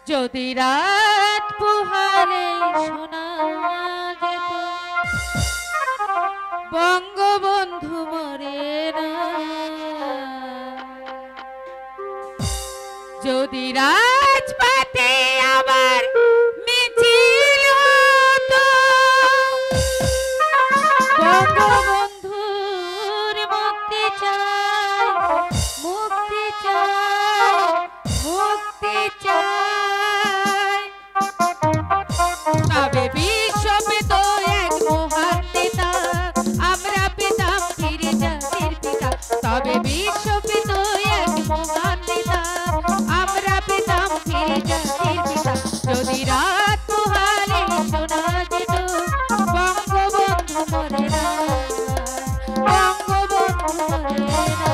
যদি রাত পোহালে শোনা যেত বঙ্গবন্ধু মরে না, যদি রাজপথে আবার মিছিল হতো বঙ্গবন্ধুর মুক্তি চাই, মুক্তি চাই, মুক্তি চাই। তবে বিশ্ব পেত এক মহান নেতা, আমরা পেতাম ফিরে জাতির পিতা। তবে বিশ্ব পেত এক মহান নেতা, আমরা পেতাম ফিরে জাতির পিতা। যদি রাত পোহালে শোনা যেত বঙ্গবন্ধু মরে না, বঙ্গবন্ধু মরে না।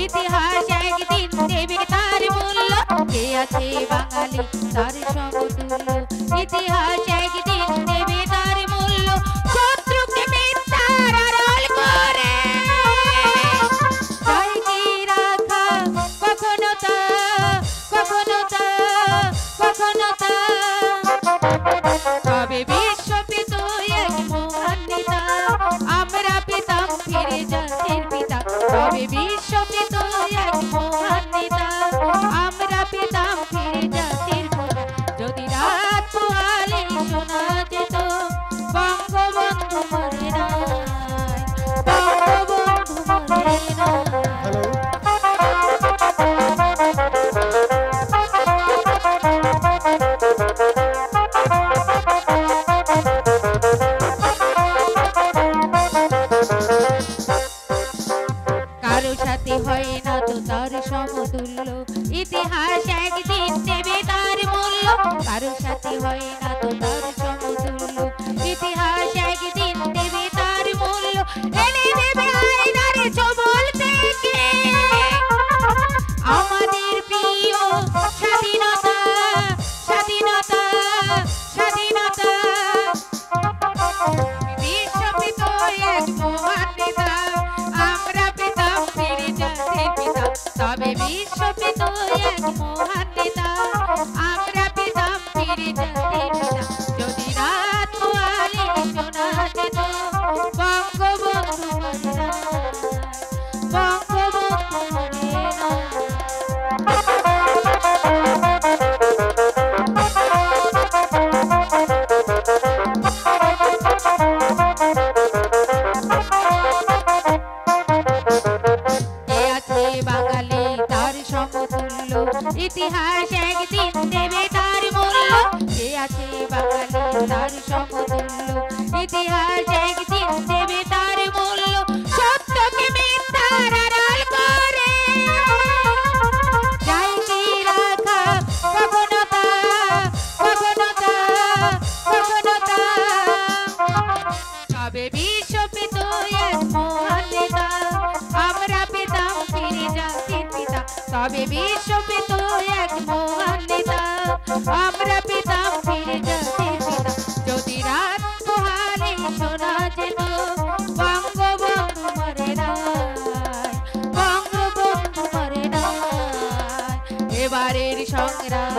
ইতিহাস একদিন দেবে তার মূল্য, কে আছে বাঙালি তার সমতুল্য। ইতিহাস একদিন দেবে তার মূল্য, শত্রুকে মিথ্যার আড়াল করে তাই কি রাখা কখনো তা, কখনো তা, কখনো তা। তবে বিশ্ব পেত এক মহান নেতা, আমরা পেতাম ফিরে জাতির পিতা। তবে বিশ্ব পেত এক মহান নেতা, আমরা পেতাম ফিরে জাতির পিতা। যদি রাত পোহালে শোনা যেত বঙ্গবন্ধু মরে না, বঙ্গবন্ধু মরে না। কারো সাথে হয় না তো তার সমতুল্য, ইতিহাস একদিন দেবে তার মূল্য। কারো সাথে হয় না তো তার সমতুল্য, ইতিহাস একদিন দেবে তার মূল্য। এনে দেবে আয়নার ছোবল থেকে আমাদের প্রিয় স্বাধীনতা, স্বাধীনতা, স্বাধীনতা। বিশ্ব পেত এক মহান নেতা, আমরা পেতাম ফিরে জাতির পিতা। তবে বিশ্ব পেত এক মহান নেতা, আমরা পেতাম ফিরে জাতির পিতা। যদি রাত পোহালে শোনা যেত বঙ্গবন্ধু মরে না, বঙ্গবন্ধু মরে না। বাঙালি তার সমতুল্য, ইতিহাস একদিন দেবে তার মূল্য। কে আছে বাঙালি তার সমতুল্য, ইতিহাস একদিন দেবে তার মূল্য। সত্যকে মিথ্যার আড়াল করে চাই কি রাখা কখনো তা, কখনো তা, কখনো তা। তবে বিশ্ব পেত এক মহান নেতা, আমরা পেতাম ফিরে জাতির পিতা। তবে বিশ্ব পেত এক মহান নেতা, আমরা পেতাম ফিরে জাতির পিতা। যদি রাত পোহালে শোনা যেত বঙ্গবন্ধু মরে না, বঙ্গবন্ধু মরে না। এবারের সংগ্রাম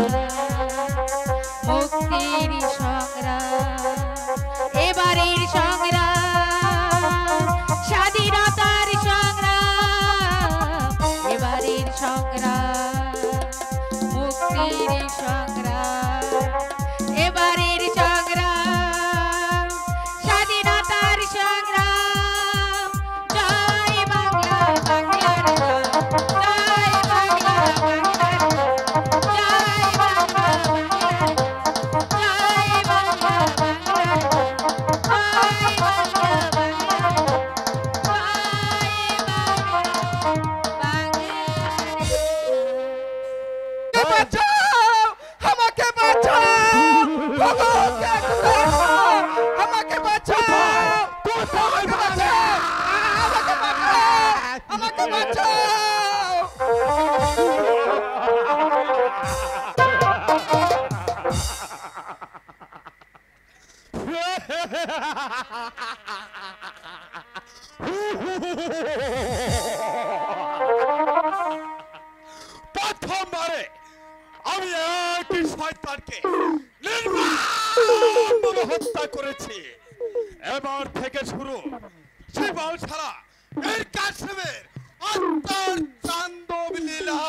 মুক্তির সংগ্রাম, এবারের সংগ্রাম স্বাধীনতার সংগ্রাম, এবারের সংগ্রাম মুক্তির সংগ্রাম। প্রথমবারে আমি একই শয়তানকে নির্মমভাবে হত্যা করেছি। এবার থেকে শুরু জীবন ছাড়া মীর কাসেমের আত্মার তাণ্ডব লীলা।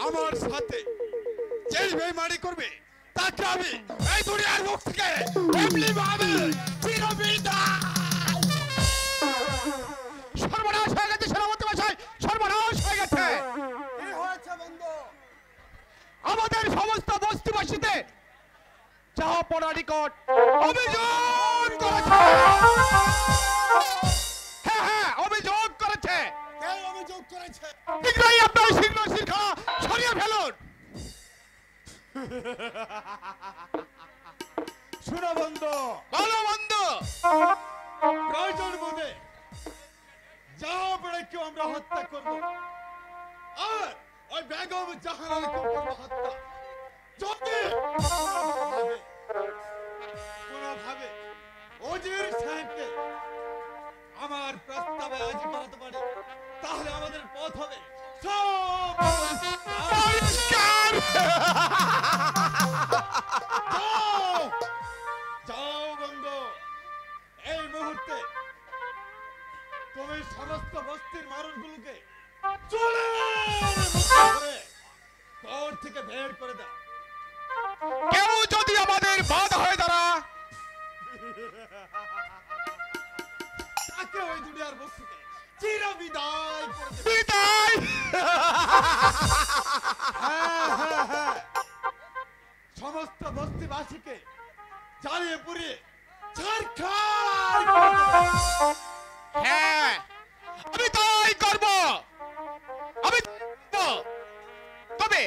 আমার সাথে যেই বেইমানি করবে তাকে আমি এই দুনিয়ার মুখ থেকে এমনি ভাবে চিরবিদায়। সর্বনাশ হয়ে গেছে সেনাপতি মশাই, সর্বনাশ হয়ে গেছে। কি হয়েছে বন্ধু? আমাদের সমস্ত বস্তিবাসীতে জাহাপনার নিকট অভিযোগ করেছে। হ্যাঁ হ্যাঁ, অভিযোগ করেছে। কে অভিযোগ করেছে? শীঘ্রই আপনার শিরখানা সরিয়ে ফেলুন। শুনো বন্ধু, বলো বন্ধু। প্রয়োজন বোধে জাহাপনাকেও আমরা হত্যা করবো, আর ওই বেগম জাহানারাকেও করবো হত্যা। যদি কোনোভাবে ওজির সাহেবকে আমার প্রস্তাবে রাজি করাতে পারি, তাহলে আমাদের পথ হবে সব পরিষ্কার। যাও বন্ধু, এই মুহূর্তে তুমি সমস্ত বস্তির মানুষগুলোকে চলে ঘর থেকে বের করে দাও। কেউ যদি আমাদের বাধা হয়ে দাঁড়া, তাকে ওই দুনিয়ার মুখ থেকে চিরবিদায় করে দেব। বিদায়। সমস্ত বস্তিবাসীকে জ্বালিয়ে পুড়িয়ে ছারখার করে দেব। হ্যাঁ, আমি তাই করব। তবে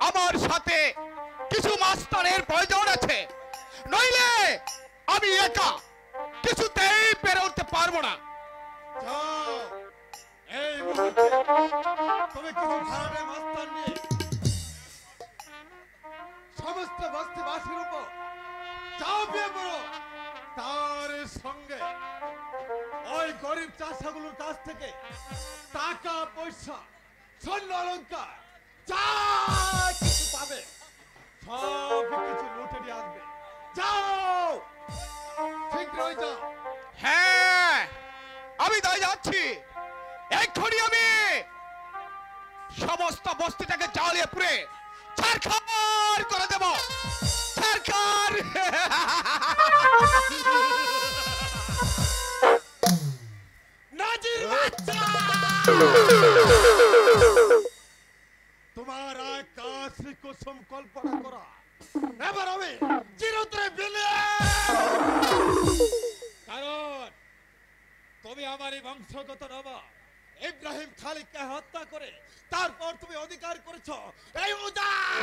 আমার সাথে কিছু মাস্টারের প্রয়োজন আছে, নইলে আমি একা কিছুতেই পেরে উঠতে পারবো না। এই মুহূর্তে তুমি কিছু ধারণের মাস্টার নিয়ে সমস্ত বস্তিবাসীর উপর চাপিয়ে পড়ো। তার সঙ্গে ওই গরিব চাষাগুলোর কাছ থেকে টাকা পয়সা স্বর্ণ অলংকার যা কিছু পাবে সব কিছু লুটে নিয়ে আসবে। যাও, শীঘ্রই যাও। হ্যাঁ, আমি তাই যাচ্ছি। এক্ষুনি আমি সমস্ত বস্তিটাকে জ্বালিয়ে পুড়ে ছারখার করে দেব। ছারখার। নাজির বাচ্চা, তোমার আকাশ কুসুম কল্পনা করা এবার আমি চিরতরে বিলীন। কারণ তুমি আমারই বংশগত নবা। ইব্রাহিম খালিদকে হত্যা করে তারপর তুমি অধিকার করেছো এই উদার।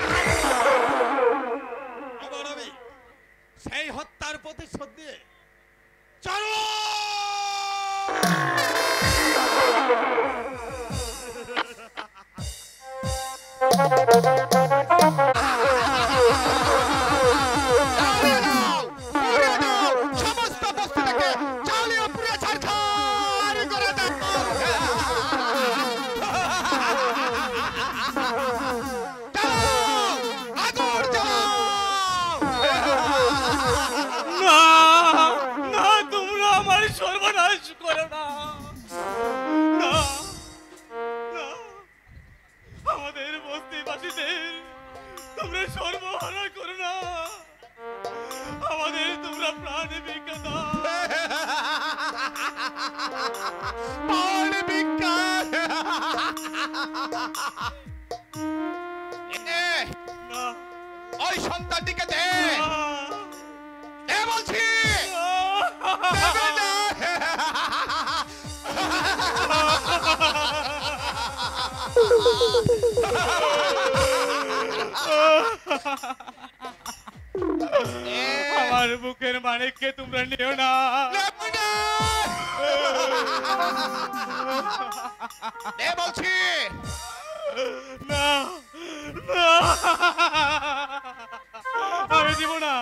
এবার আমি সেই হত্যার প্রতিশোধ দিয়ে চলো। সমস্ত বস্তুটাকে জ্বালিয়ে পুড়িয়ে ছারখার করে দাও। আগুন জ্বালাও। না, তোমরা আমার সর্বনাশ করো না। আমাদের বস্তিবাসীদের তোমরা সর্বহারা করো না। আমাদের তোমরা প্রাণে ভিক্ষা দাও। প্রাণে ভিক্ষা। ওই সন্তানটিকে দে বলছি। আমার বুকের মানিককে তোমরা নিও না। বলছি না না, আমি দিব না।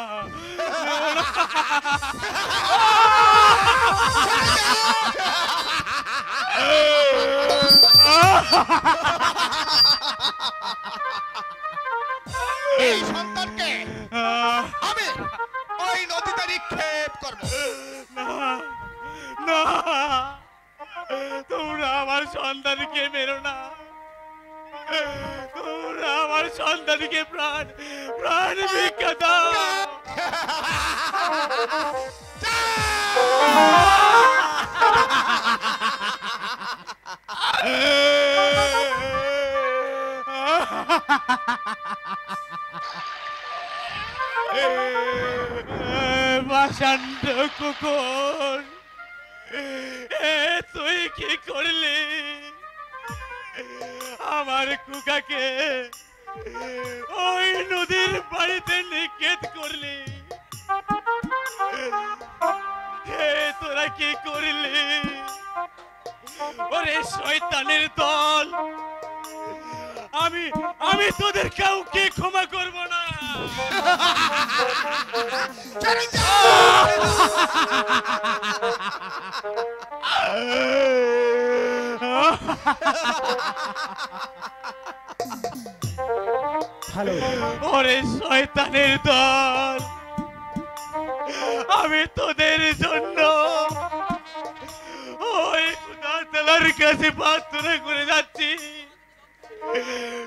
এই সন্তানকে আমি ওই নদীতে নিক্ষেপ করব। না না, তোমরা আমার সন্তানকে মেরো না। তোমরা আমার সন্তানকে প্রাণ প্রাণ ভিক্ষা দাও। বাসান্ড কুকুর, তুই কি করলি? আমার কুকাকে ওই নদীর বাড়িতে নিক্ষেপ করলি। তোরা কি করলি? ওরে শয়তানের দল, আমি আমি তোদের কাউকে ক্ষমা করব না। ওরে শয়তানের দল, আমি তোদের জন্য ওই খোদা তাআলার কাছে প্রার্থনা করে যাচ্ছি,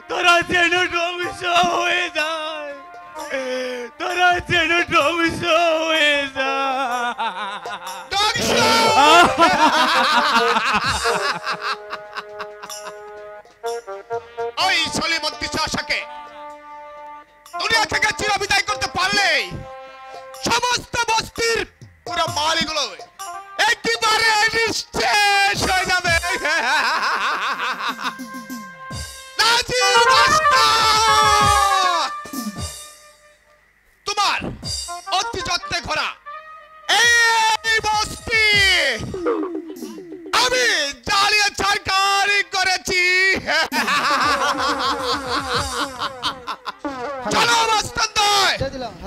তোরা যেন ধ্বংস হয়ে যায়, তোরা যেন ধ্বংস হয়ে যায়। ওই সলিমুদ্দিন শাহকে দুনিয়া থেকে চিরবিদায় করতে পারলে সমস্ত বস্তির পুরো মালগুলো একেবারে নিঃশেষ হয়ে যাবে। তোমার অতি যত্নে ঘোরা এই বস্তি আমি জ্বালিয়ে ছারখার করেছি। চলো মাস্টার দয়,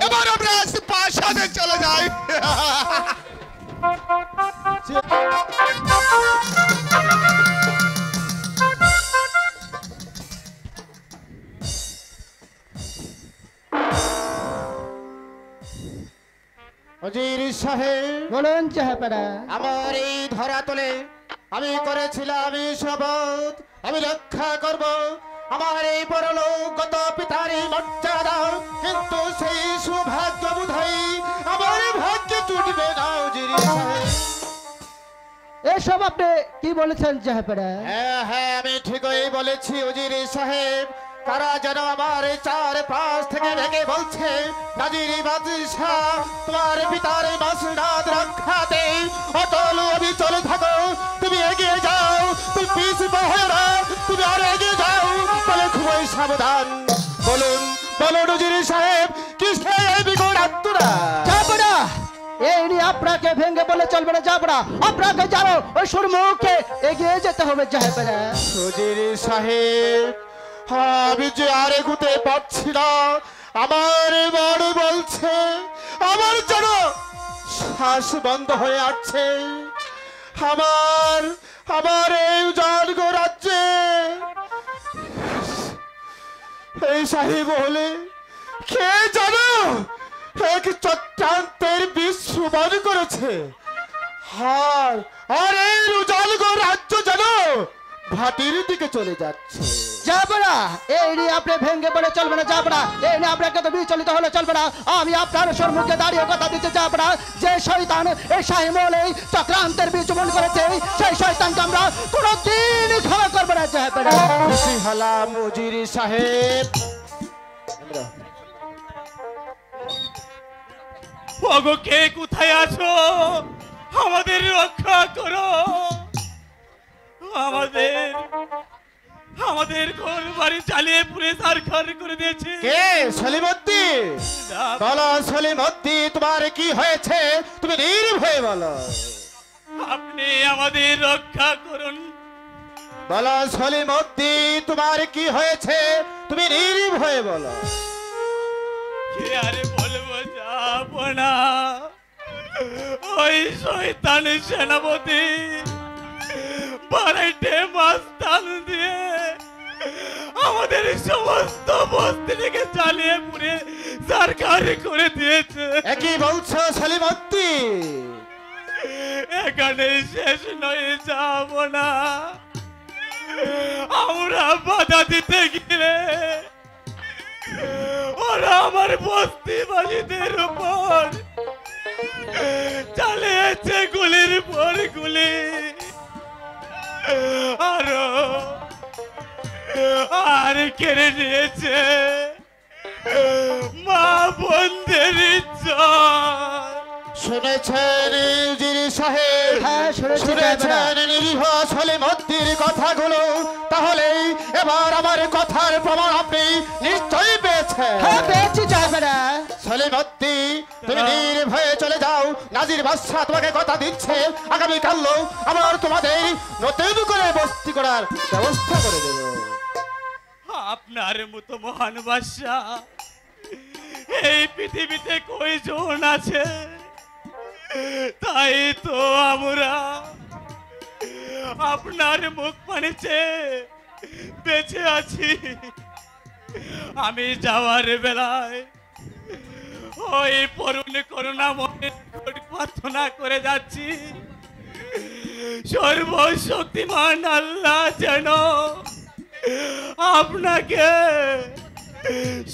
এবার আমরা প্রাসাদে চলে যাই। वजीर साहेब বলুন জাহাপাড়া। আমার এই ধরাতলে আমি করেছিলাম শপথ আমি রক্ষা করব আমার এই পরলোকগত পিতার মর্যাদা, কিন্তু সেই সৌভাগ্য বোধহয় আমার ভাগ্যে জুটবে না। वजीर সাহেব, এসব আপনি কি বলেছেন জাহাপাড়া? হ্যাঁ হ্যাঁ, আমি ঠিকই বলেছি वजीर সাহেব। কারা যেন আমার চার পাশ থেকে ভেঙে বলছে, নাজির বাদশাহ তোমার পিতার মাসনাদ রক্ষাতে অটল অবিচল থাকো, তুমি এগিয়ে যাও, তুমি পিছপা হয়ে না, তুমি আরো এগিয়ে যাও, তাহলে খুবই সাবধান। বলুন বলুন वजीर সাহেব, কিসে এই বিকট আত্মরা? জাহাপাড়া, এই নিয়ে আপনাকে ভেঙে বলে চলবে না জাহাপাড়া, আপনাকে জানো ওই সুরমুখে এগিয়ে যেতে হবে জাহাপাড়া। वजीर সাহেব, আমি যে আর এগুতে পারছি না, আমার মন বলছে, আমার যেন শ্বাস বন্ধ হয়ে আসছে। আমার আমার এই উজাড় রাজ্যে এই সাহেব হলে কে জানো এক চক্রান্তের বিষ সুবাদ করেছে। আর এই উজাড় রাজ্য যেন ভাটির দিকে চলে যাচ্ছে। জাহাপাড়া, এই নিয়ে আপনি ভেঙে বলে চলবে না জাহাপাড়া, এই নিয়ে আপনাকে তো বিচলিত হলে চলবে না। আমি আপনার সম্মুখে দাঁড়িয়ে কথা দিতে জাহাপাড়া, যে শয়তান এই শাহিমল এই চক্রান্তের বীজ বপন করেছে, সেই শয়তানকে আমরা কোনোদিন ক্ষমা করবো না জাহাপাড়া। খুশি হলাম वजीर সাহেব। ওগো, কে কোথায় আছো? আমাদের রক্ষা করো। আমাদের আমাদের ঘর বাড়ি চালিয়ে পুরে সারখার করে দিয়েছে। কে? সলিমুদ্দিন? না, বলো সলিমদ্দি, তোমার কি হয়েছে তুমি নির্ভয়ে বলো। আপনি আমাদের রক্ষা করুন। বলো সলিমদ্দি, তোমার কি হয়েছে তুমি নির্ভয়ে বলো। কি আর বলবো, যাব না। ওই শয়তান সেনাপতি বাড়াইতে মাস্তান দিয়ে আমাদের সমস্ত বস্তিটাকে জ্বালিয়ে পুড়ে সরকার করে দিয়েছে। একই বলছো সলিমদ্দি? এখানে শেষ নয়, যাব না। আমরা বাধা দিতে গেলে ওরা আমার বস্তিবাসীদের উপর চালিয়েছে গুলির পর গুলি। আর কেড়ে নিয়েছে মা বোনদের ইজ্জত। শুনেছেন উজির সাহেব? হ্যাঁ, শুনেছি শুনেছেন নিরীহ সলিমদ্দির কথাগুলো? তাহলে এবার আমার কথার প্রমাণ আপনি নিশ্চয়ই পেয়েছেন। হ্যাঁ, পেয়েছি যাবেনা। সলিমদ্দি, তুমি নির্ভয়ে চলে যাও। নাজির বাদশা তোমাকে কথা দিচ্ছে, আগামীকাল আবার তোমাদের নতুন করে বস্তি করার ব্যবস্থা করে দেব। আপনার মতো মহান বাদশা এই পৃথিবীতে কয়জন আছে? তাই তো আমরা আপনার মুখ পানিতে বেঁচে আছি। আমি যাওয়ার বেলায় ওই পরুণ করুণা মনে প্রার্থনা করে যাচ্ছি, সর্বশক্তিমান আল্লাহ যেন আপনাকে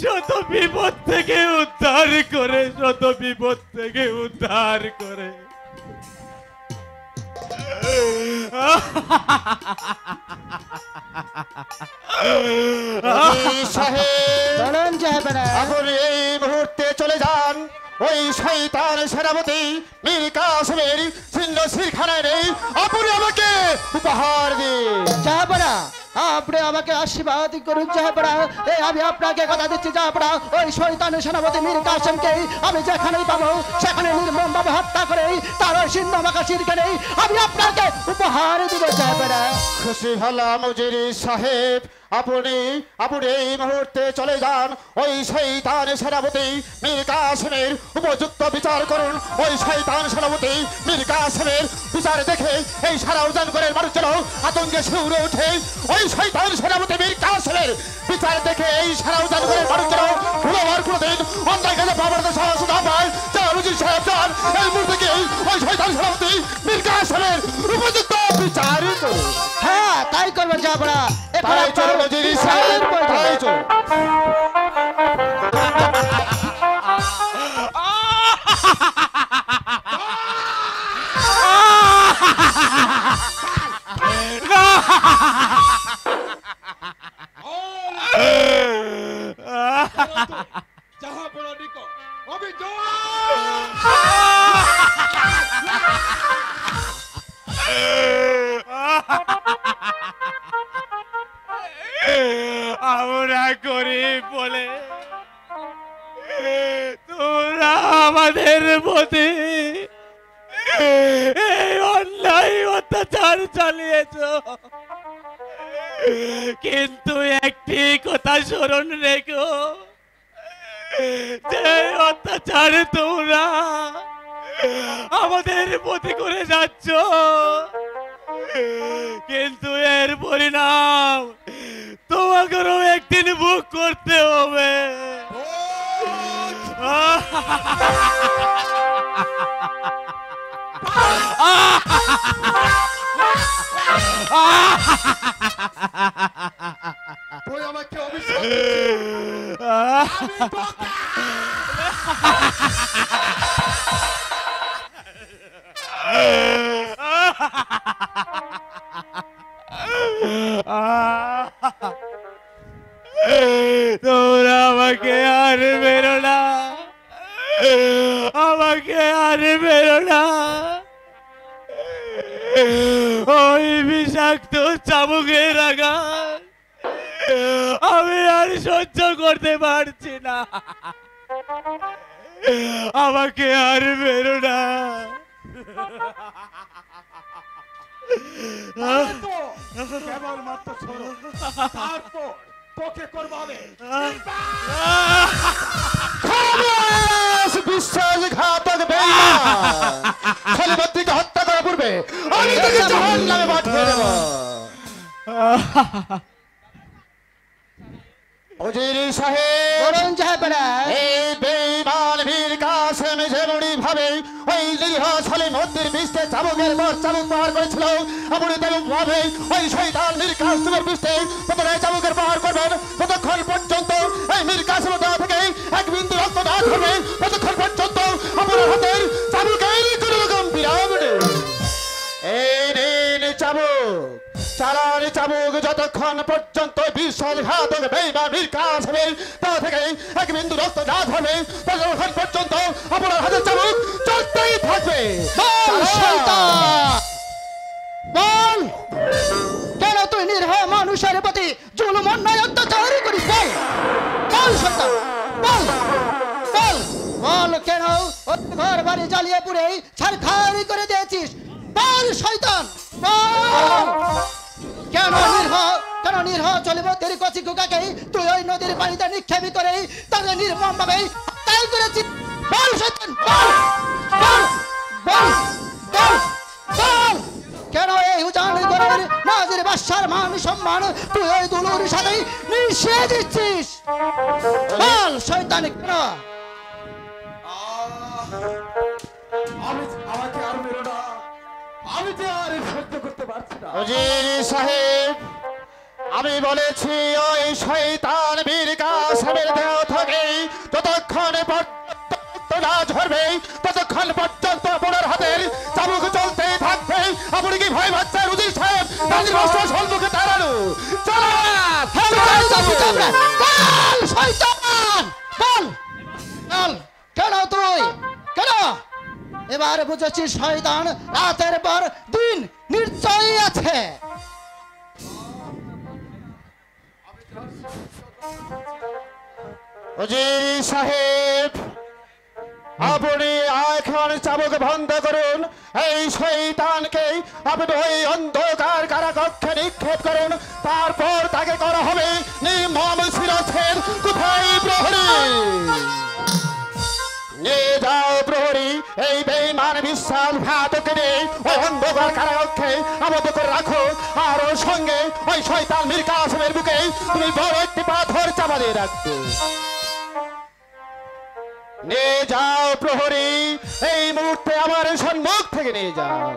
শত বিপদ থেকে উদ্ধার করে, শত বিপদ থেকে উদ্ধার করে। বলেন যাবেনা। আপনি এই মুহূর্তে চলে যান। ওই শয়তান সেনাপতি মীর কাসেমের ছিন্ন শিরখানায় নেই, আপনি আমাকে উপহার দিন। যাবেনা, আপনি আমাকে আশীর্বাদ করুন যাবেনা। এই আমি আপনাকে কথা দিচ্ছি যাবেনা, ওই শয়তান সেনাপতি মীর কাসেমকে আমি যেখানেই পাবো সেখানে নির্মমভাবে হত্যা করে তার ওই ছিন্ন মাখা শিরখানে আমি আপনাকে উপহার দিব যাবেনা। খুশি হলাম উজির সাহেব। আপনি আপনি এই মুহূর্তে চলে যান। ওই শয়তান সেনাপতি মীর কাসেমের উপযুক্ত বিচার করুন। ওই শয়তান সেনাপতি মীর কাসেমের বিচার দেখে এই সারা উজান করে মানুষজন আতঙ্কে শিউরে ওঠে। ওই শয়তান সেনাপতি মীর কাসেমের বিচার দেখে এই সারা উজান করে মানুষজন ভুলবার কোনোদিন অন্যায় কাজে পাবার সাহস না পায়। যান উজির সাহেব, যান এই মুহূর্তে ওই শয়তান সেনাপতি মীর কাসেমের উপযুক্ত বিচার করুন। হ্যাঁ, তাই করবো যাবেনা। তাই চলো উজির সাহেব, তাই চলো। যাহা বড় নিকো অভিযোগ আমরা গরিব বলে তোমরা আমাদের প্রতি এই অন্যায় অত্যাচার চালিয়েছ, কিন্তু একটি কথা স্মরণ রেখো, যে অত্যাচার তোমরা আমাদের প্রতি করে যাচ্ছ, কিন্তু এর পরিণাম তোমাকেও একদিন ভোগ করতে হবে। তুই আমাকে অভিশাপ দিচ্ছিস। আমি তোকে তোমরা আমাকে আর বেরো না, আমাকে আর বেরো না। ওই বিষাক্ত চাবুকের আঘাত আমি আর সহ্য করতে পারছি না। আমাকে আর মেরো না। কেবলমাত্র ছোড়ো, তারপর তোকে করবো হবে বিশ্বাসঘাতক বেঈমান খলিফাকে হত্যা করার পূর্বে আমি তোকে জাহান্নামে পাঠিয়ে দেব। উজির সাহেব, বলুন সাহেবেরা। এই বেঈমান মীর কাসেম যেমনি ভাবে ওই নিরীহ সলিম উদ্দিন পৃষ্ঠে চাবুকের পর চাবুক প্রহার করেছিল, এমনি তেমন ভাবে ওই শয়তান মীর কাসেমের পৃষ্ঠে ততটাই চাবুকের প্রহার করবেন ততক্ষণ পর্যন্ত এই মীর কাসেমের দেওয়া থেকে এক বিন্দু রক্ত না হবে ততক্ষণ পর্যন্ত আপনার হাতের চাবুকের কোনো রকম বিরাম নেই। এই নিন চাবুক, চালান চাবুক, যতক্ষণ পর্যন্ত বিশ্বাসঘাতক বেঈমান মীর কাসেমের দেওয়া থেকে এক বিন্দু রক্ত না হবে ততক্ষণ পর্যন্ত আপনার হাতের চাবুক চলতেই থাকবে। বল শয়তান, বল কেন তুই নিরীহ মানুষের প্রতি জুলুম অন্যায় অত্যাচার করিস? বল বল শয়তান, বল বল বল কেন ওর ঘর বাড়ি জ্বালিয়ে পুড়ে ছারখার করে দিয়েছিস? বল শয়তান, বল কেন নিরীহ চলিবতের কচি কুকাকে তুই ওই নদীর পানিতে নিক্ষেপি করে তাদের নির্মম ভাবে তাই করেছিস? বল শয়তান, বল বল বল বল বল কেন এই উজান ঘরের নাজির বাদশার মান সম্মান তুই ওই দুলুর সাথে মিশিয়ে দিচ্ছিস? বল শয়তান, কেন? আমাকে আর মেরো না, আমি যে আর সহ্য করতে পারছি না। উজির সাহেব, আমি বলেছি ওই শয়তান মীর কাসেমের দেহ থেকে যতক্ষণ পর্যন্ত রক্ত না ঝরবে ততক্ষণ পর্যন্ত আপনার হাতের চাবুক চলতেই থাকবে। আপনি কি ভয় পাচ্ছেন উজির সাহেব? তাদের রাষ্ট্র সম্মুখে দাঁড়ানো বল শয়তান, বল বল কেন তুই কেন? এবার বুঝেছিস শয়তান রাতের পর দিন নিশ্চয়ই আছে। উজির সাহেব, আপনি এখন চাবুক বন্ধ করুন। এই শয়তানকে আপনি ওই অন্ধকার কারাকক্ষে নিক্ষেপ করুন, তারপর তাকে করা হবে নির্মম শিরচ্ছেদ। কোথায় প্রহরী? নিয়ে যাও প্রহরী, এই বেঈমান বিশ্বাসঘাতককে নিয়ে ওই অন্ধকার কারাকক্ষে আবদ্ধ করে রাখো। আর ওর সঙ্গে ওই শয়তান মীর কাসেমের বুকে তুমি বড় একটি পাথর চাপা দিয়ে রাখবে। নিয়ে যাও প্রহরী, এই মুহূর্তে আমার সম্মুখ থেকে নিয়ে যাও।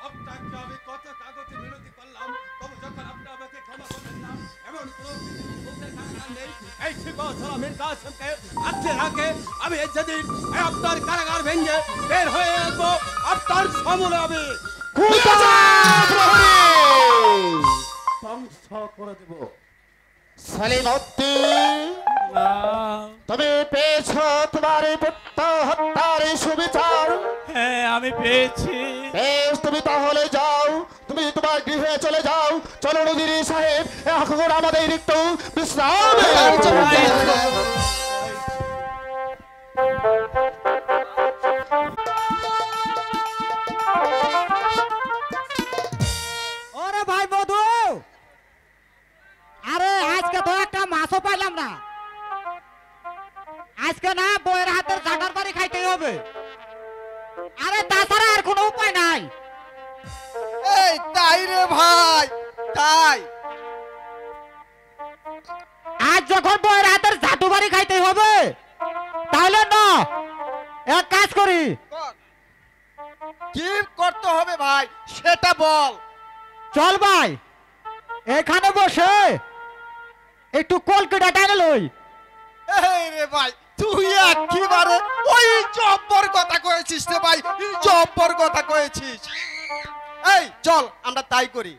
আপনাকে আমি কত কাগজে মিনতি করলাম, তবু যখন আপনি আমাকে ক্ষমা করলেন না, এমন কোনো মুখের কারণ নেই। এই শিবসরা মীর কাসেমকে আটকে রাখে আমি যেদিন আপনার কারাগার ভেঙে বের হয়ে আসবো আপনার সমূলে আমি ধ্বংস করে দেব। সলিম উদ্দিন, তুমি পেয়েছ তোমার পুত্র হত্যার সুবিচার। হ্যাঁ আমি পেয়েছি। বেশ, তুমি তাহলে যাও, তুমি তোমার গৃহে চলে যাও। চলো উজির সাহেব, এখন আমাদের একটু বিশ্রাম। ওরে ভাই বধু, আরে আজকে তো একটা মাছও পাইলাম না। আজকে না বইয়ের হাতের জাগার বাড়ি খাইতেই হবে। আরে তাছাড়া আর কোনো উপায় নাই। এই তাই রে ভাই, তাই আজ যখন বইয়ের হাতের ঝাঁটু বাড়ি খাইতেই হবে তাহলে না এক কাজ করি। কি করতে হবে ভাই সেটা বল। চল ভাই এখানে বসে একটু কলকাতা টানে লই। এই রে ভাই, তুই একেবারে ওই জব্বর কথা কয়েছিস রে ভাই, জব্বর কথা কয়েছিস। এই চল আমরা তাই করি।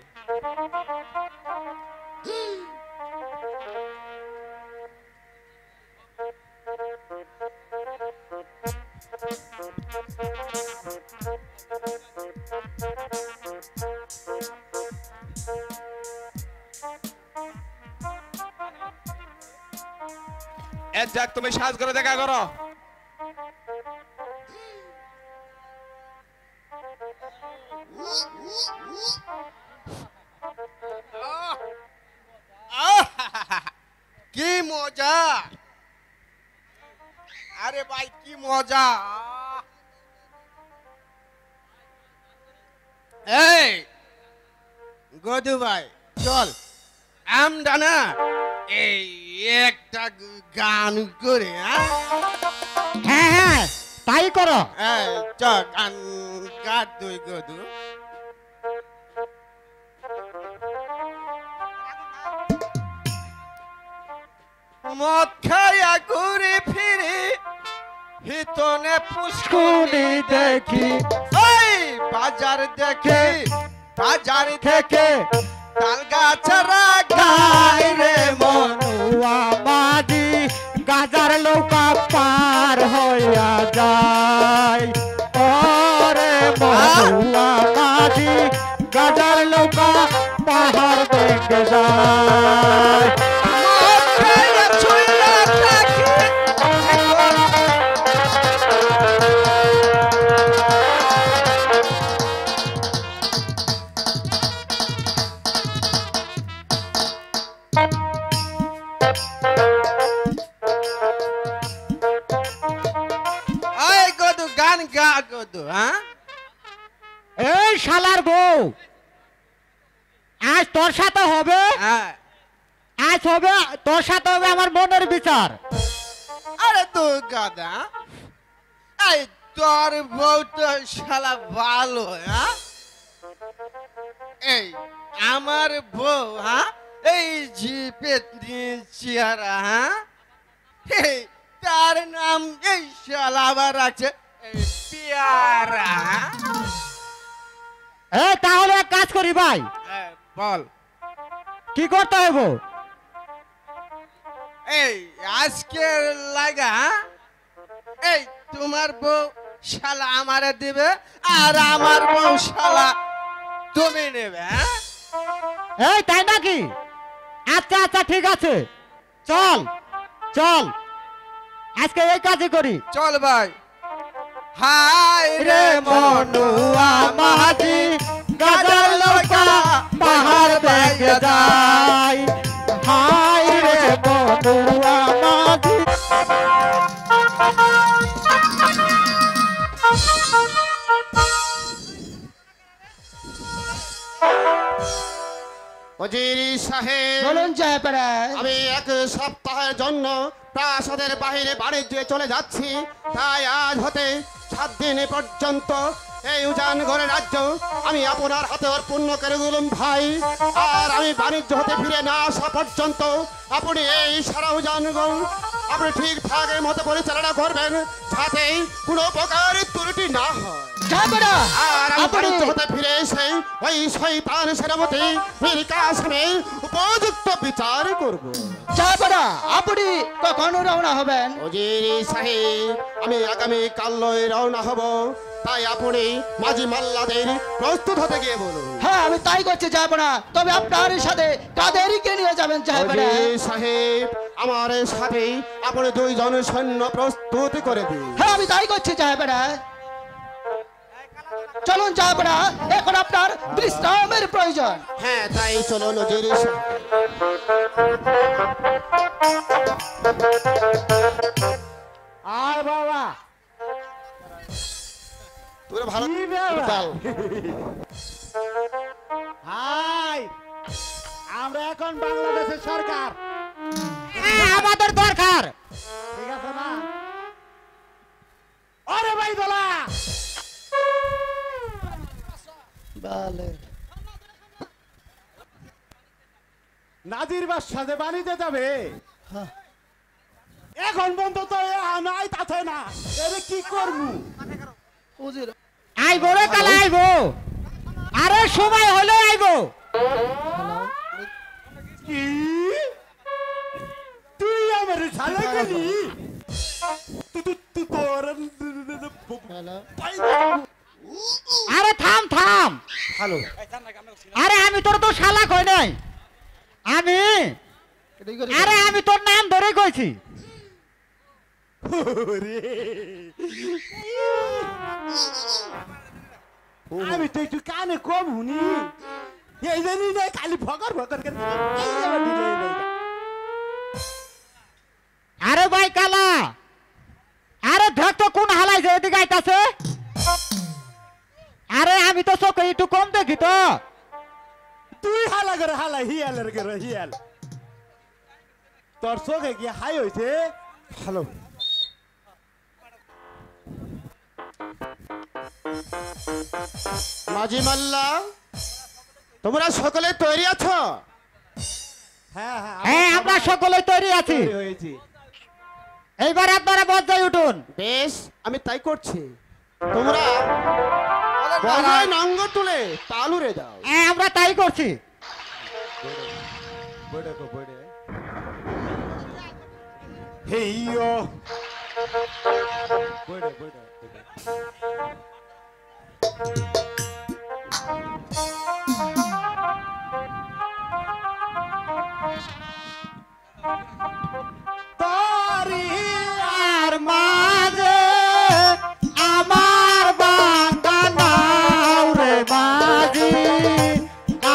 এর যাক তুমি সাজ করে দেখা করো। কি মজা, আরে ভাই কি মজা। এই গদু ভাই চল আমরা না এই একটা গান করে, হ্যাঁ হ্যাঁ তাই করো। এই চল গান গাত দুই গদু। মদ খাইয়া ঘুরে ফিরে হিতনে পুষ্কুনি দেখি, এই বাজার দেখি বাজার থেকে তাল গাছরা গাই রে মনুয়া মাঝি গাজার নৌকা পার হইয়া যায়। ওরে মনুয়া মাঝি গাজার নৌকা পাহাড় দেখে যায়। মদ খাইয়া ছুঁইয়া থাকি। এই গদু গান গা গদু, হ্যাঁ এই শালার বউ, আজ তোর সাথে হবে, হ্যাঁ। আজ হবে তোর সাথে হবে আমার মনের বিচার। আরে তো গাদা, এই তোর বউ তো শালা ভালো, হ্যাঁ এই আমার বউ, হ্যাঁ এই জিপে চেহারা, হ্যাঁ এই তার নাম এই শালা আবার আছে এই পেয়ারা। এই তাহলে এক কাজ করি ভাই, বল কি করতে হবে? এই আজকের লাগা, এই তোমার বউ শালা আমারে দিবে আর আমার বউ শালা তুমি নেবে, হ্যাঁ এই তাই নাকি? আচ্ছা আচ্ছা ঠিক আছে, চল চল আজকে এই কাজই করি। চল ভাই। হাই রে মনুয়া মাঝি গাজার নৌকা পাহাড় দেখে যায়। হাই রে মনুয়া মাঝি। উজির সাহেব, বলুন জয়পাড়া। আমি এক সপ্তাহের জন্য প্রাসাদের বাইরে বাণিজ্যে চলে যাচ্ছি, তাই আজ হতে 7 দিন পর্যন্ত এই উজানগড়ের রাজ্য আমি আপনার হাতে অর্পণ করে দিলাম ভাই। আর আমি বাণিজ্য হতে ফিরে না আসা পর্যন্ত আপনি এই সারা উজানগড় আপনি ঠিকঠাকের মতো পরিচালনা করবেন, যাতে কোনো প্রকার ত্রুটি না হয়। জয়পাড়া আর আমি আপনি বাণিজ্য হতে ফিরে এসে ওই শয়তান সেনাপতি মীর কাসেমের উপযুক্ত বিচার করব। জয়পাড়া আপনি কখন রওনা হবেন? উজির সাহেব, আমি আগামী কালই রওনা হব, তাই আপনি মাঝি মাল্লাদের প্রস্তুত হতে গিয়ে বলুন। হ্যাঁ আমি তাই করছি জয়পাড়া, তবে আপনার সাথে কাদেরকে নিয়ে যাবেন জয়পাড়া? উজির সাহেব, আমার সাথে আপনি 2 জন সৈন্য প্রস্তুত করে দিন। হ্যাঁ আমি তাই করছি জয়পাড়া। চলুন জয়পাড়া, এখন আপনার বিশ্রামের প্রয়োজন। হ্যাঁ তাই চলুন উজির সাহেব। আয় বাবা, তোর ভালো কি ব্যাপার? চাল। হাই, আমরা এখন বাংলাদেশের সরকার, আমাদের দরকার, ঠিক আছে না? আরে ভাই দোলা, নাজির বাদশাহ যে বাড়িতে যাবে, এখন বন্ধ তো নাই তাতে না, এরে কি করবো? আইবো রে কাল আইবো, আরে সময় হলে আইবো। কি তুই আমার ছাড়া গেলি? আরে থাম থাম, হ্যালো, আরে আমি তোর তো শালা কই নাই, আমি আরে আমি তোর নাম ধরে কইছি। আমি তো একটু কানে কম শুনি এই জানি না খালি ফকর ফকর করে আরে ভাই কালা আরে দেখ তো কোন হালাইছে এদিকে আইতাছে আরে আমি তো চোখে একটু কম দেখি তো তুই হালা করে হালা হিয়ালের করে হিয়াল তোর চোখে কি হাই হয়েছে হ্যালো মাঝি মাল্লা তোমরা সকলে তৈরি আছো? হ্যাঁ হ্যাঁ হ্যাঁ আমরা সকলে তৈরি আছি তৈরি হয়েছি এইবার আপনারা বজ্জায় উঠুন বেশ আমি তাই করছি তোমরা বজায় নঙ্গ তুলে তালুরে দাও হ্যাঁ আমরা তাই করছি বড়ে কো বড়ে হেইয়ো বড়ে বড়ে আর মাঝে আমার বাগানাও রে মাঝি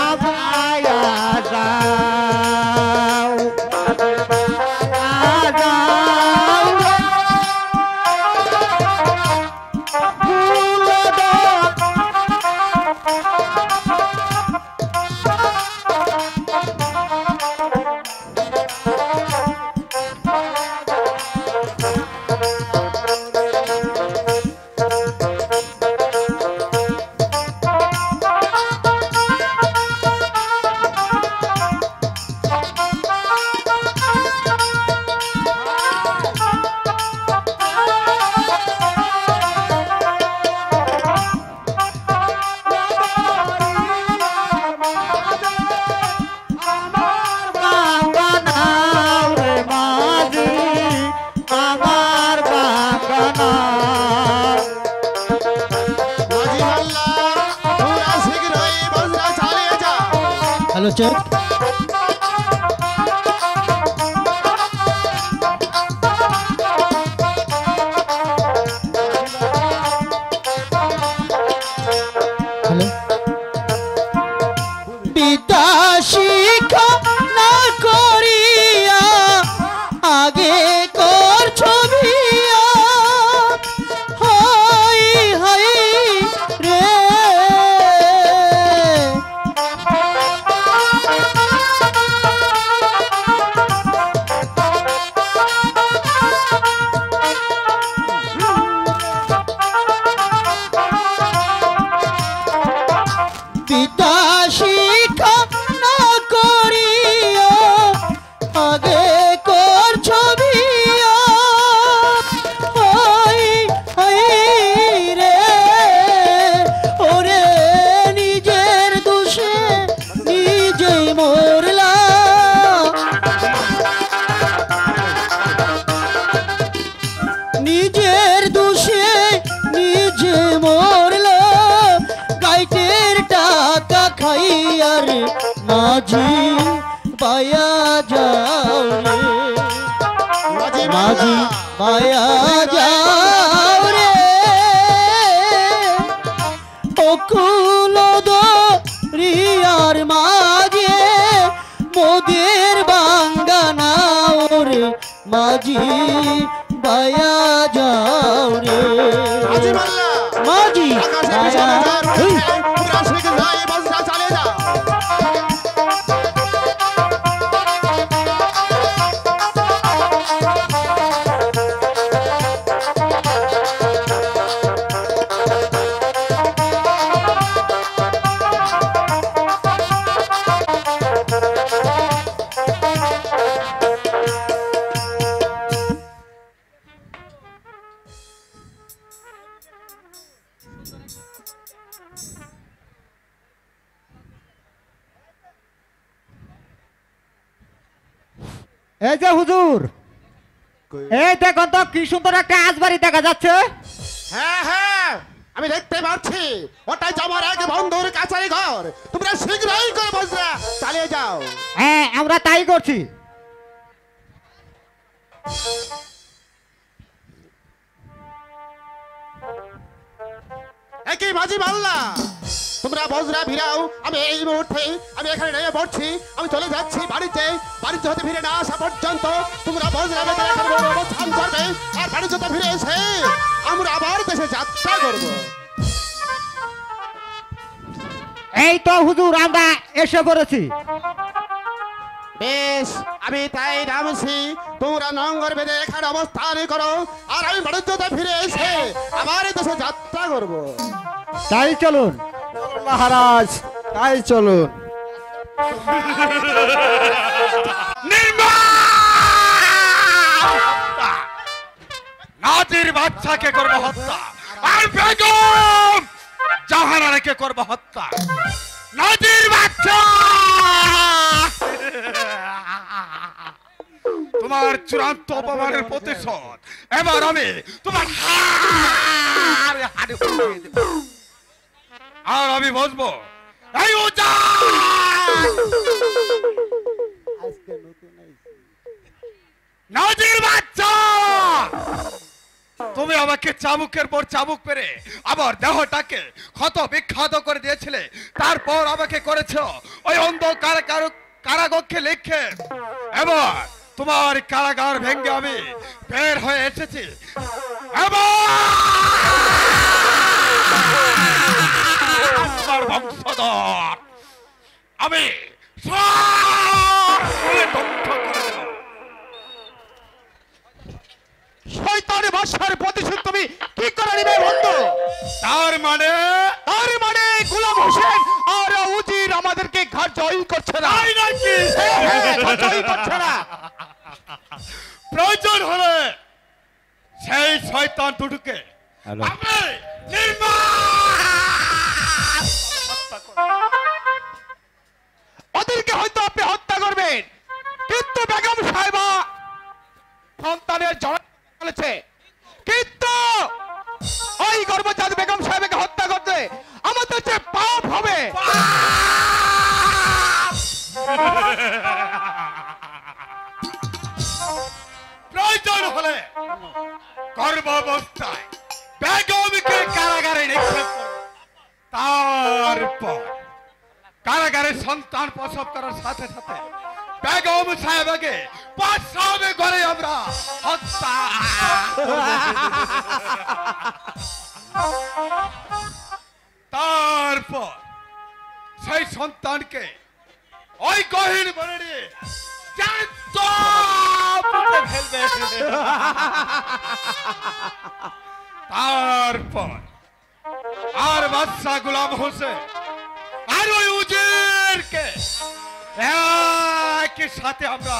আভায়া যাও আগাও ভুলে দাও বাগানাও রে মাঝি আমার বাগানাও মাঝি মাল্লা তোমরা শীঘ্রই বজরা চালিয়ে যাও হ্যালো চেক হ্যালো বিদ্যা শিক্ষা না করিয়া আগে করছো বিয়া হাই হাই রে বিদ্যা শিক্ষা না করিয়া আগে করছো বিয়া হাই হাই রে ওরে নিজের দোষে নিজেই মরলা নিজের দোষে নিজে মরলা গাইটের টাকা খাইয়ার মাঝি পায়া যাও রে মাঝি মাঝি পায়া যাও রে অকুল দরিয়ার মাঝে মোদের বাঙ্গানাও রে মাঝি পায়া যাও রে মাঝি মাল্লা মাঝি আকাশে পায়া বিশাল ঝড় হেই। উঠেছে, তোমরা শীঘ্রই বজরা চালিয়ে যাও এই যে হুজুর এই দেখুন তো কি সুন্দর একটা আজবাড়ি দেখা যাচ্ছে হ্যাঁ হ্যাঁ আমি দেখতে পাচ্ছি ওটাই আমার এক বন্ধুর কাছারি ঘর তোমরা শীঘ্রই করে বজরা চালিয়ে যাও হ্যাঁ আমরা তাই করছি মাঝি মাল্লা তোমরা বজরা ভিড়াও আমি এই মুহূর্তে আমি এখানে নেমে পড়ছি আমি চলে যাচ্ছি বাড়িতে হতে ফিরে না আসা পর্যন্ত তোমরা বজরা বেঁধে এখানে অবস্থান করবে আর বাড়িতে ফিরে এসে আমরা আবার দেশে যাত্রা করব। এই তো হুজুর আমরা এসে পড়েছি। বেশ আমি তাই নামছি তোমরা নঙ্গর বেঁধে এখানে অবস্থান করো আর আমি বাড়িতে ফিরে এসে আবার দেশে যাত্রা করব। তাই চলুন মহারাজ তাই চলুন। নাজির বাচ্চাকে করব হত্যা আর বেগম জাহানারাকে করব হত্যা। নাজির বাচ্চা তোমার চূড়ান্ত অপমানের প্রতিশোধ এবার আমি তোমার হাড়ে হাড়ে ফুটিয়ে দেব। আর আমি বসবো এই নাজির বাচ্চা তুমি আমাকে চাবুকের পর চাবুক পেরে আবার দেহটাকে ক্ষত বিক্ষত করে দিয়েছিলে, তারপর আমাকে করেছো ওই অন্ধ কারাগক্ষে লিখে। এবার তোমার কারাগার ভেঙে আমি বের হয়ে এসেছি। আমার বংশধর আমি ধ্বংস করে দেব। শয়তানের বাদশার প্রতিশোধ তুমি কি করে নিবে বন্ধু? তার মানে গোলাম হোসেন আর উজির আমাদেরকে ঘাট জয় করছে না। তাই নাকি? জয় করছে না। প্রয়োজন হলে সেই শয়তান দুটোকে আমি ওদেরকে হয়তো আপনি হত্যা করবেন, কিন্তু বেগম সাহেবা সন্তানের জড় বলেছে, কিন্তু ওই গর্ভজাত বেগম সাহেবকে হত্যা করতে আমাদের যে পাপ হবে। প্রয়োজন হলে গর্ভাবস্থায় বেগমকে কারাগারে নিক্ষেপ করব। তারপর কারাগারে সন্তান প্রসব করার সাথে সাথে বেগম সাহেবকে প্রসবে করে আমরা হত্যা। তারপর সেই সন্তানকে ওই গহীন বনে নিয়ে ফেলবে। তারপর আর বাদশা গোলাম হোসেন আর ওই উজিরকে একই সাথে আমরা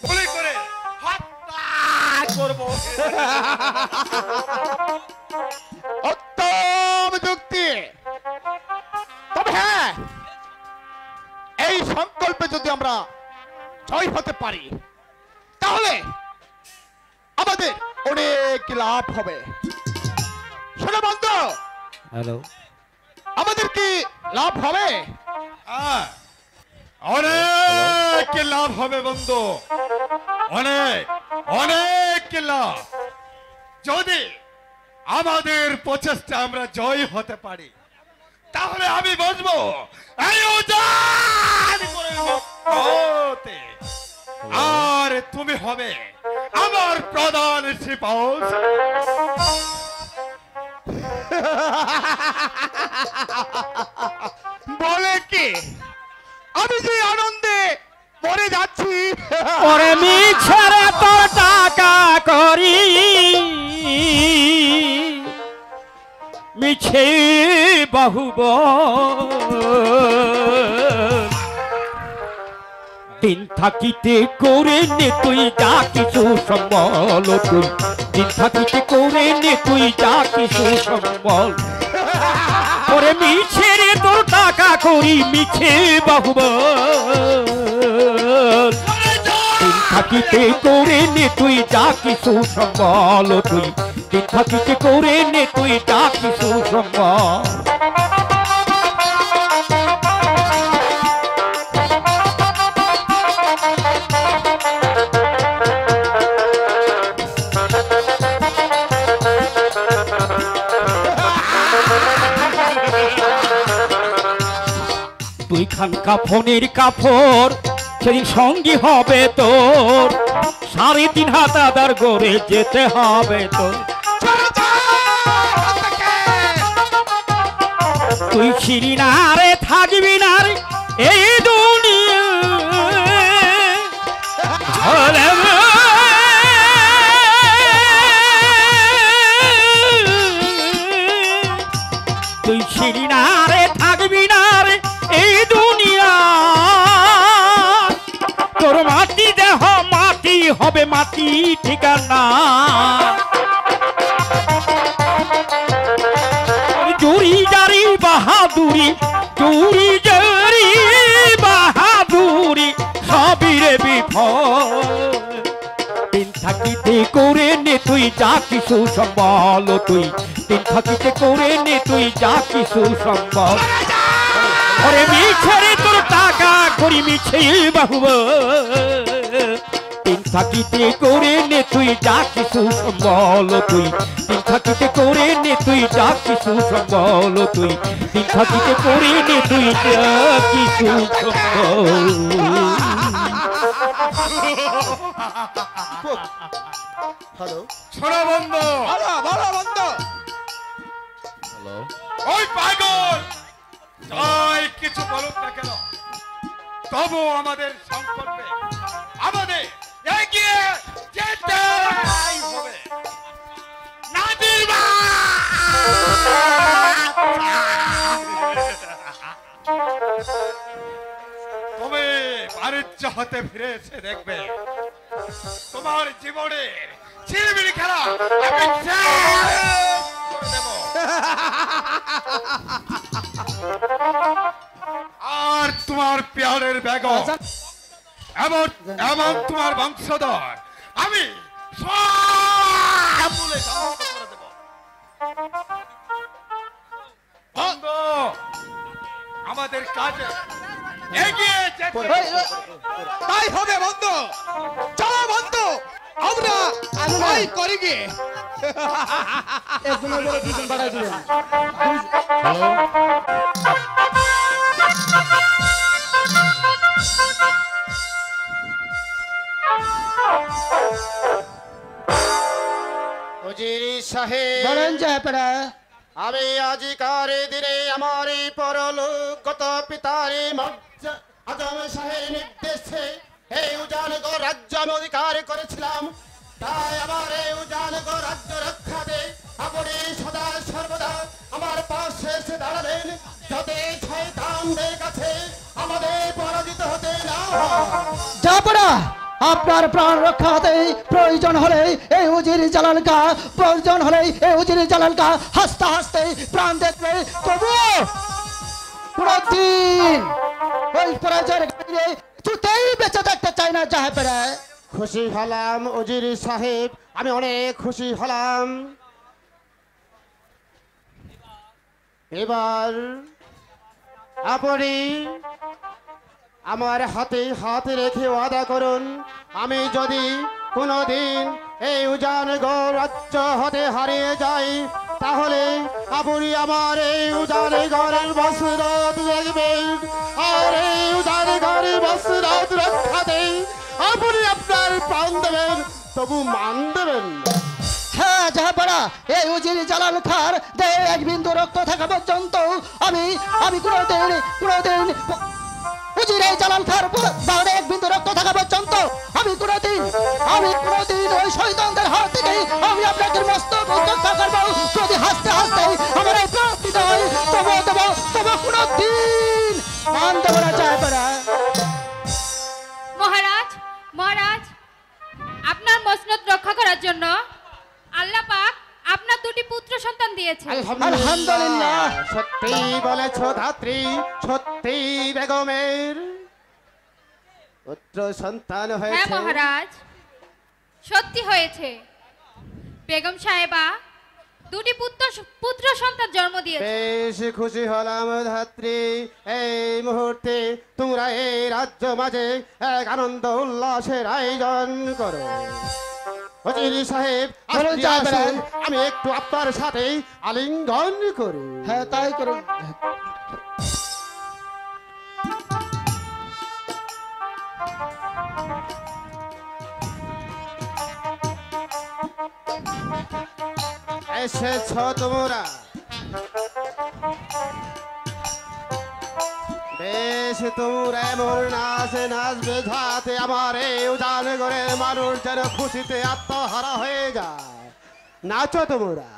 গুলি করে হত্যা করব। উত্তম যুক্তি। তবে হ্যাঁ, এই সংকল্পে যদি আমরা জয় হতে পারি তাহলে আমাদের অনেক লাভ হবে। শোনো বন্ধু, হ্যালো, আমাদের কি লাভ হবে? অনেক লাভ হবে বন্ধু, অনেক অনেক লাভ। যদি আমাদের প্রচেষ্টা আমরা জয় হতে পারি তাহলে আমি বসবো এই উজান করে মুক্ততে। আর তুমি হবে আমার প্রধান সিপাহী। বলে কি আমি যে আনন্দে মরে যাচ্ছি। ওরে মিছরে তোর টাকা করি মিছে বাহুব দিন থাকিতে করে নে তুই যা কিছু সম্বল, তুই দিন থাকিতে করে নে তুই যা কিছু সম্বল। ওরে মিছে রে তোর টাকা করি মিছে বাহুব দিন থাকিতে করে নে তুই যা কিছু সম্বল, তুই দিন থাকিতে করে নে তুই যা কিছু সম্বল। যেখান কাফনের কাপড় সেদিন সঙ্গী হবে তোর 3.5 হাত আদার গড়ে যেতে হবে তোর তুই ছিলি না রে থাকবি না রে এই দুনিয়া তুই ছিলি না রে থাকবি না রে এই দুনিয়া তোর মাটি দেহ মাটি হবে মাটি ঠিকানা চুরি জারি বাহাদুরি চুরি জারি বাহাদুরি সবই রে বিফল দিন থাকিতে করে নে তুই যা কিছু সম্বল তুই দিন থাকিতে করে নে তুই যা কিছু সম্বল ওরে মিছরে তোর টাকা করি মিছে বাহুব দিন থাকিতে করে নে তুই যা কিছু সম্বল তুই দিন থাকিতে করে নে তুই যা কিছু সম্বল তুই দিন থাকিতে করে নে তুই যা কিছু সম্বল হ্যালো শোনো বন্ধু বলো বলো বন্ধু ওই পাগল তাই কিছু বলুক না কেন তবু আমাদের সম্পর্কে আমাদের এগিয়ে যেতেই হবে নাদিমা তুমি বাণিজ্য হতে ফিরে এসে দেখবে তোমার জীবনের ছিড়বিড়ি খেলা আমি শেষ করে দেব। আর তোমার পেয়ারের বেগম এমন এমন তোমার বংশধর আমি সব মূলে ধ্বংস করে দেব। বন্ধু, আমাদের কাজে এগিয়ে যেতে তাই হবে বন্ধু চলো বন্ধু আমরা তাই করি গিয়ে একজনের বলে দুজন বাড়াই দিলেন উজির সাহেব বলেন জয়পাড়া আমি আজিকার দিনে আমার এই পরলোকগত পিতার আজম শাহের নির্দেশে এই উজানগর রাজ্য আমি অধিকার করেছিলাম তাই আমার এই উজানগর রাজ্য রক্ষাতে আপনি সদা সর্বদা আমার পাশে এসে দাঁড়ালেন যাতে শয়তানদের কাছে আমাদের পরাজিত হতে না হয়। জয়পাড়া আপনার প্রাণ রক্ষা হতে প্রয়োজন হলে এই উজির জালাল কা প্রয়োজন হলে এই উজির জালাল কা হাসতে হাসতে প্রাণ দেখবে তবুও কোনদিন ওই পরাজয়ের গাড়িতে কিছুতেই বেঁচে থাকতে চাই না জয়পাড়া খুশি হলাম উজির সাহেব আমি অনেক খুশি হলাম এবার আপনি আমার হাতে হাত রেখে ওয়াদা করুন আমি যদি কোনোদিন এই উজানগর রাজ্য হতে হারিয়ে যাই তাহলে আপনি আমার এই উজানগরের বসরাত দেখবেন আর এই উজানগরের বসরাত রক্ষাতে আপনি আপনার প্রাণ দেবেন তবু মান দেবেন না। হ্যাঁ জয়পাড়া এই উজির জালাল খার দেহে এক বিন্দু রক্ত থাকা পর্যন্ত আমি কোনোদিন উজির এই জালাল খার দেহে এক বিন্দু রক্ত থাকা পর্যন্ত আমি কোনোদিন ওই শয়তানদের হাত থেকে আমি আপনাদের মস্তক রক্ষা করবো যদি হাসতে হাসতে আমার এই প্রাণ দিতে হয় তবু কোনোদিন মান দেবো না জয়পাড়া মহারাজ মহারাজ আপনার মসনদ রক্ষা করার জন্য আল্লাহ পাক আপনার দুটি পুত্র সন্তান দিয়েছে আলহামদুলিল্লাহ সত্যি বলেছ ধাত্রী সত্যি বেগমের পুত্র সন্তান হ্যাঁ হয়েছে মহারাজ সত্যি হয়েছে বেগম সাহেবা দুটি পুত্র সন্তান জন্ম দিয়েছে বেশ খুশি হলাম ধাত্রী এই মুহূর্তে তোমরা এই রাজ্য মাঝে এক আনন্দ উল্লাসের আয়োজন করো উজির সাহেব বলুন আপনি জয়পাড়া। আসুন, আমি একটু আপনার সাথে আলিঙ্গন করি হ্যাঁ তাই করুন এসেছ তোমরা? বেশ, তোমরা এমন নাচে নাচবে যাতে আমার এই উজান করে মানুষ যেন খুশিতে আত্মহারা হয়ে যায়। নাচো তোমরা।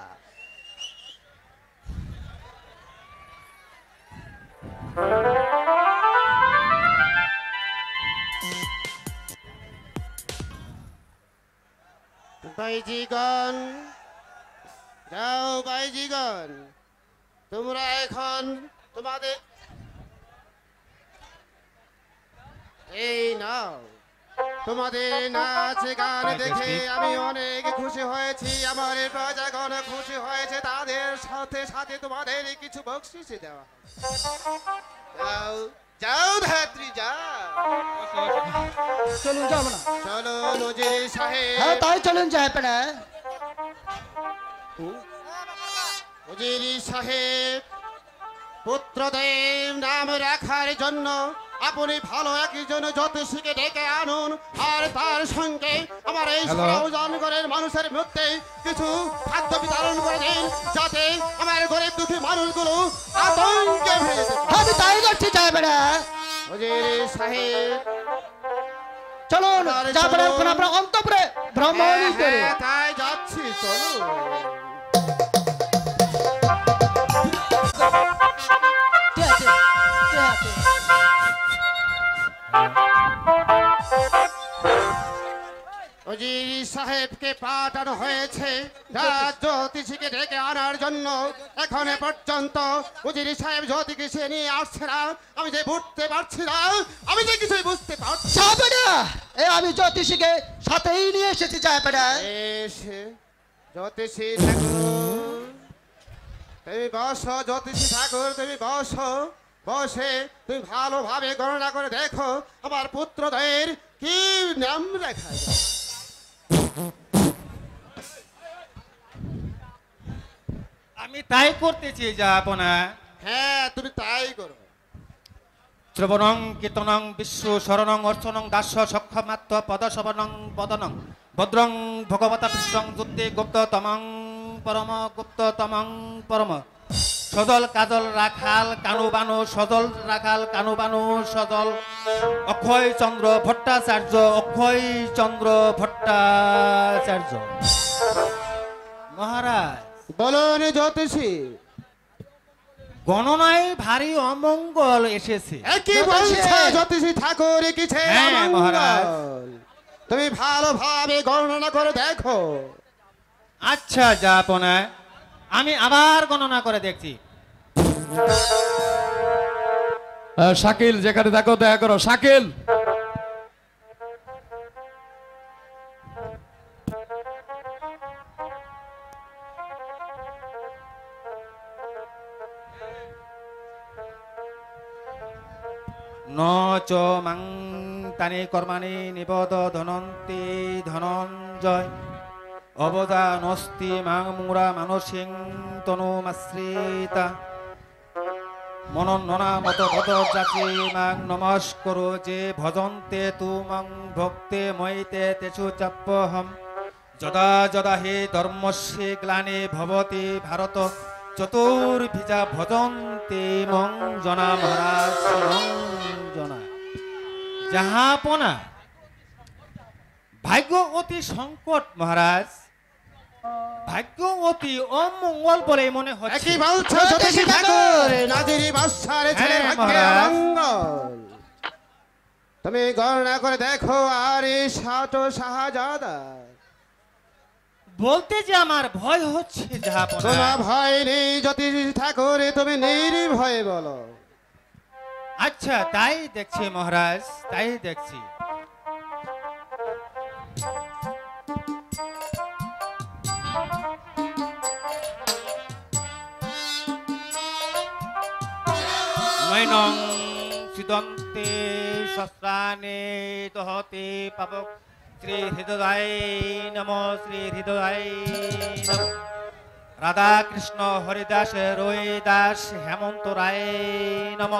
বাইজিগণ, যাও বাইজিগণ, তোমরা এখন তোমাদের এই নাও। তোমাদের নাচ গান দেখে আমি অনেক খুশি হয়েছি, আমার প্রজাগণ খুশি হয়েছে, তাদের সাথে সাথে তোমাদের কিছু বকশিস দেওয়া। যাও যাও ধাত্রী, যাও। চলুন যাব না। চলো নজির সাহেব। হ্যাঁ তাই চলুন যায় পেড়া। নজির সাহেব, পুত্রদেব নাম রাখার জন্য আপনি ভালো একজন জ্যোতিষীকে ডেকে আনুন, আর তার সঙ্গে আমার এই জনগণের মানুষের মধ্যে কিছু খাদ্য বিতরণ করে দিন, যাতে আমার গরিব দুঃখী মানুষগুলো আতঙ্কে ভেঙে যেতে পারে। আমি তাই করছি যায় পেড়া। নজির সাহেব, চলুন যা পেড়া, এখন আমরা অন্তপুরে ভ্রমণ করি। তাই যাচ্ছি, চলো। ঠিক আছে, ঠিক আছে। অজির সাহেবকে পাঠানো হয়েছে জ্যোতিষীকে ডেকে আনার জন্য। এখন পর্যন্ত অজির সাহেব জ্যোতিষী নিয়ে আসছে না। আমি যে বুঝতে পারছি না, আমি যে কিছুই বুঝতে পারছি যাবে না। আমি জ্যোতিষীকে সাথেই নিয়ে এসেছি যায় পেড়া। এসে জ্যোতিষী ঠাকুর, তুমি বসো। জ্যোতিষী ঠাকুর, তুমি বসো। বসে তুমি ভালোভাবে গণনা করে দেখো আমার পুত্রদের কি নাম লেখা যায়। আমি তাই করতেছি যাপনা। হ্যাঁ, তুমি তাই করো। শ্রবণং কীর্তনং বিশ্ব শরণং অর্চনং দাস্য সক্ষমাত্ম পদশবনং পদনং ভদ্রং ভগবতা কৃষ্ণং যুদ্ধে গুপ্ততমং পরম গুপ্ততমং পরম সদল কাজল রাখাল কানুবানু সদল রাখাল কানুবানু সদল অক্ষয় চন্দ্র ভট্টাচার্য অক্ষয় চন্দ্র ভট্টাচার্য। মহারাজ বলুন জ্যোতিষী, গণনায় ভারী অমঙ্গল এসেছে। কি বলছো জ্যোতিষী ঠাকুর? কিছে হ্যাঁ মহারাজ। তুমি ভালোভাবে গণনা করে দেখো। আচ্ছা যাপনা, আমি আবার গণনা করে দেখছি। শাকিল যেখানে দেখো দয়া করো। শাকিল, ন চ মাং তানি কর্মাণি নিবদ ধনন্তি ধনঞ্জয় অবদানস্তি মাং মুরা মানসিং তনুমাশ্রিতা মনন্ননা মত ভদ জাতি মাং নমস্করো যে ভজন্তে তু মাং ভক্তে ময়িতে তেষু চাপ্যহম যদা যদা হি ধর্মস্য গ্লানি ভবতি ভারত চতুর্ভিজা ভজন্তে মং জনা। মহারাজ মং জনা। যাহাপনা, ভাগ্য অতি সংকট মহারাজ, ভাগ্য অতি অমঙ্গল বলে মনে হচ্ছে। কি বলছো জ্যোতিষী ঠাকুর? নাজিরি বাদশার ছেলে হ্যাঁ, ভাগ্যে মহারাজ। অমঙ্গল। তুমি গণনা করে দেখো। আর এই সাটো শাহজাদা, বলতে যে আমার ভয় হচ্ছে কোনো যাহাপনা। ভয় নেই জ্যোতিষী ঠাকুর, তুমি নির্ভয়ে বলো। আচ্ছা তাই দেখছি মহারাজ, তাই দেখছি। মৈনং সিদন্তে শস্ত্রাণি দহতে পাবক শ্রী হৃদয় নম শ্রী হৃদয় নম। রাধা কৃষ্ণ হরিদাস রোহিদাস হেমন্ত রায় নম।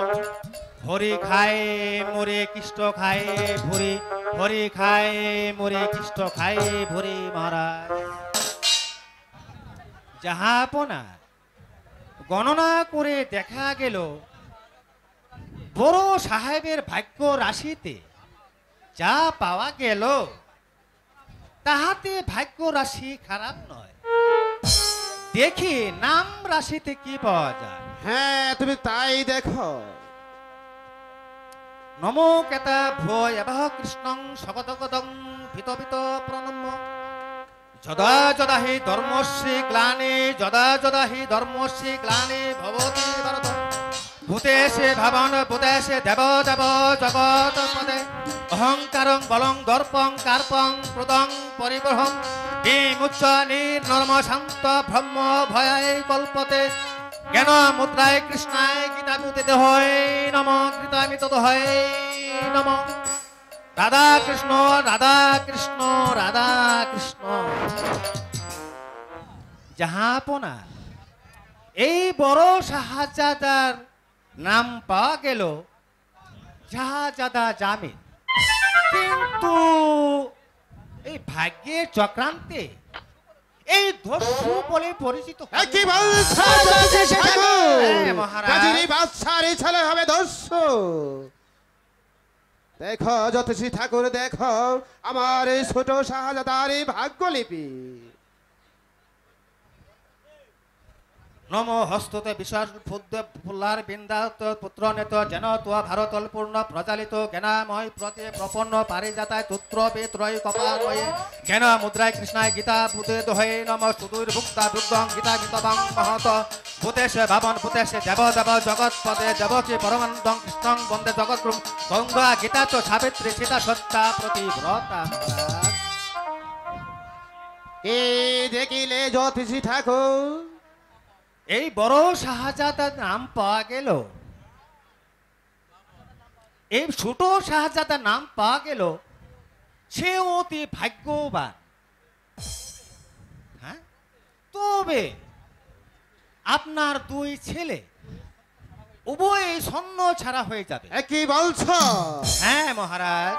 হরি খায় মোরে কৃষ্ণ খায় ভুরি, হরি খায় মোরে কৃষ্ণ খায় ভুরি। মহারাজ জাহাপনা গণনা করে দেখা গেল বড় সাহেবের ভাগ্য রাশিতে যা পাওয়া গেল তাহাতে ভাগ্য রাশি খারাপ নয়। দেখি নাম রাশিতে কি পাওয়া যায়। হ্যাঁ তুমি তাই দেখো। নমো কেতা ভয় এবাহ কৃষ্ণং শগদগদং ভিতবিত প্রণম্য যদা যদা হি ধর্মস্যি গ্লানি যদা যদা হি ধর্মস্যি গ্লানি ভবতি ভারত ভূতেশে ভাবন ভূতেশে দেব দেব জগৎ পদে অহংকারং বলং দর্পং কার্পং ক্রোধং পরিবহং বিমুচ্চ নির্নর্ম শান্ত ব্রহ্ম ভয়ায় কল্পতে জ্ঞান মুদ্রায় কৃষ্ণায় গীতামুদিতে হয় নম গীতামিত হয় নম। রাধা কৃষ্ণ রাধা কৃষ্ণ রাধা কৃষ্ণ। জাহাপনা এই বড় শাহজাদার নাম পাওয়া গেল শাহজাদা জামিন, কিন্তু এই ভাগ্যের চক্রান্তে এই দস্যু বলে পরিচিত হল। কি বলছো জ্যোতিষী ঠাকুর? হ্যাঁ, মহারাজ। কাজেরই বাদশারই ছেলে হবে দস্যু। দেখো জ্যোতিষী ঠাকুর দেখো আমার এই ছোট শাহজাদার এই ভাগ্যলিপি। নম হস্ততে বিশাল ফুল্লার বিন্দাত পুত্র নেত যেন তোয়া ভারতল পূর্ণ প্রজালিত জ্ঞানাময় প্রতি প্রপন্ন পারিজাতায় তুত্র বেত্রয় কপালয়ে জ্ঞান মুদ্রায় কৃষ্ণায় গীতা ভূতে দোহে নম সুদূর ভুক্তা দুর্গং গীতা গীতবাং মহত ভূতেশে ভাবন ভূতেশে দেব দেব জগৎ পদে দেবকী পরমানন্দং কৃষ্ণং বন্দে জগৎ গঙ্গা গীতা চ সাবিত্রী সীতা সত্যা প্রতিব্রতা। এ দেখিলে জ্যোতিষী ঠাকুর এই বড় শাহজাদার নাম পাওয়া গেল, এই ছোট শাহজাদার নাম পাওয়া গেল সে অতি ভাগ্যবান। হ্যাঁ, তবে আপনার দুই ছেলে উভয় স্বর্ণ ছাড়া হয়ে যাবে। কি বলছো? হ্যাঁ মহারাজ,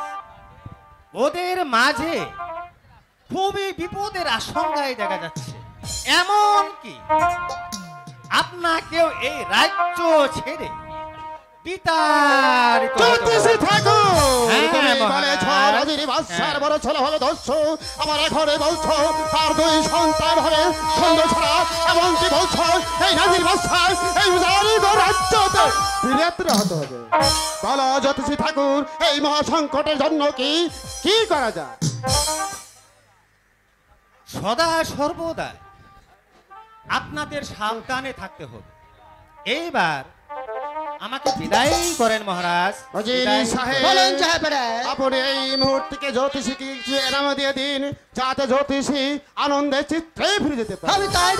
ওদের মাঝে খুবই বিপদের আশঙ্কায় দেখা যাচ্ছে। এমন কি আপনাকেও এই রাজ্য ছেড়ে বিতাড়িত হতে হবে। জ্যোতিষী ঠাকুর হ্যাঁ, তুমি মহারাজ। বলেছ রাজীর বাদশার হ্যাঁ। বড় ছেলে হবে দস্যু, আমার এখনই বলছো তার দুই সন্তান হবে সুন্দর ছাড়া। এমনকি বলছো এই রাজীর বাদশার এই উদারিত রাজ্যতে বিলেতরা হতে হবে। বলো জ্যোতিষী ঠাকুর এই মহাসংকটের জন্য কি কি করা যায়? সদা সর্বদা আপনাদের সাবধানে থাকতে হবে। এইবার আমাকে বিদায় করেন মহারাজ। অজির বিদায় সাহেব বলেন সাহেবেরা। আপনি এই মুহূর্তে জ্যোতিষীকে কিছু এনাম দিয়ে দিন যাতে জ্যোতিষী আনন্দে চিত্রে ফিরে যেতে পারে। আমি তাই